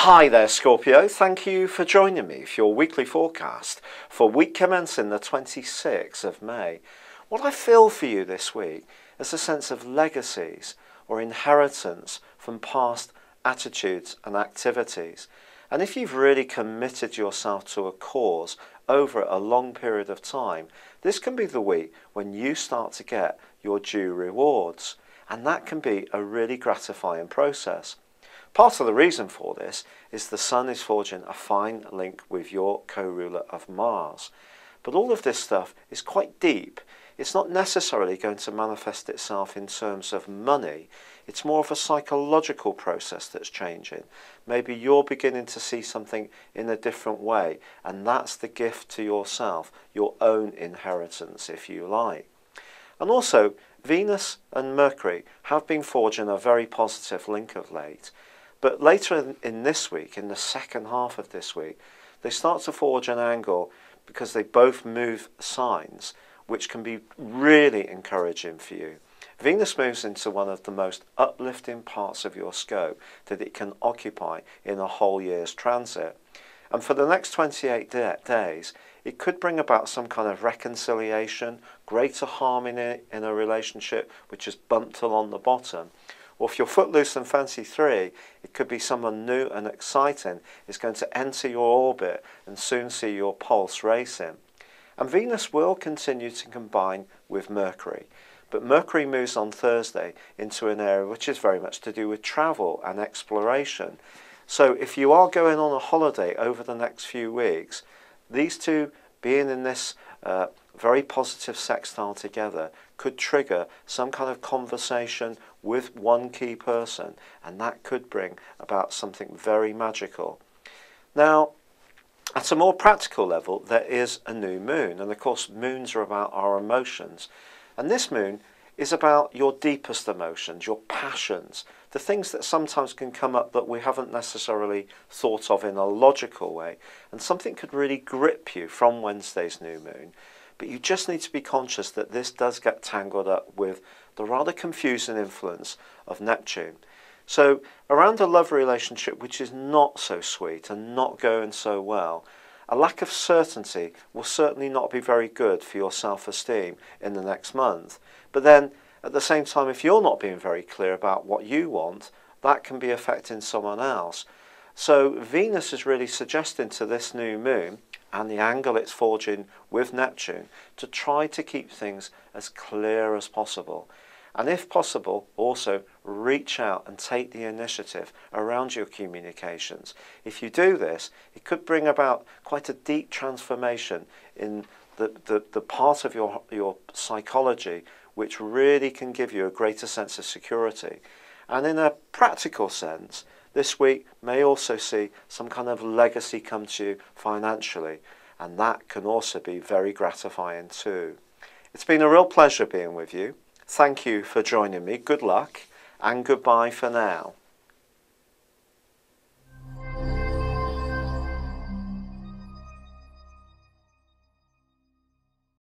Hi there, Scorpio. Thank you for joining me for your weekly forecast for week commencing the 26th of May. What I feel for you this week is a sense of legacies or inheritance from past attitudes and activities. And if you've really committed yourself to a cause over a long period of time, this can be the week when you start to get your due rewards. And that can be a really gratifying process. Part of the reason for this is the Sun is forging a fine link with your co-ruler of Mars. But all of this stuff is quite deep. It's not necessarily going to manifest itself in terms of money. It's more of a psychological process that's changing. Maybe you're beginning to see something in a different way, and that's the gift to yourself, your own inheritance, if you like. And also, Venus and Mercury have been forging a very positive link of late. But later in this week, in the second half of this week, they start to forge an angle because they both move signs, which can be really encouraging for you. Venus moves into one of the most uplifting parts of your scope that it can occupy in a whole year's transit. And for the next 28 days, it could bring about some kind of reconciliation, greater harmony in a relationship which is bumped along the bottom. Or if you're footloose and fancy free, it could be someone new and exciting is going to enter your orbit and soon see your pulse racing. And Venus will continue to combine with Mercury. But Mercury moves on Thursday into an area which is very much to do with travel and exploration. So if you are going on a holiday over the next few weeks, these two being in this very positive sextile together could trigger some kind of conversation with one key person, and that could bring about something very magical. Now, at a more practical level, there is a new moon, and of course moons are about our emotions, and this moon is about your deepest emotions, your passions, the things that sometimes can come up that we haven't necessarily thought of in a logical way, and something could really grip you from Wednesday's new moon. But you just need to be conscious that this does get tangled up with the rather confusing influence of Neptune. So around a love relationship which is not so sweet and not going so well, a lack of certainty will certainly not be very good for your self-esteem in the next month. But then at the same time, if you're not being very clear about what you want, that can be affecting someone else. So Venus is really suggesting to this new moon and the angle it's forging with Neptune to try to keep things as clear as possible. And if possible, also reach out and take the initiative around your communications. If you do this, it could bring about quite a deep transformation in the part of your psychology which really can give you a greater sense of security. And in a practical sense, this week may also see some kind of legacy come to you financially, and that can also be very gratifying too. It's been a real pleasure being with you. Thank you for joining me. Good luck and goodbye for now.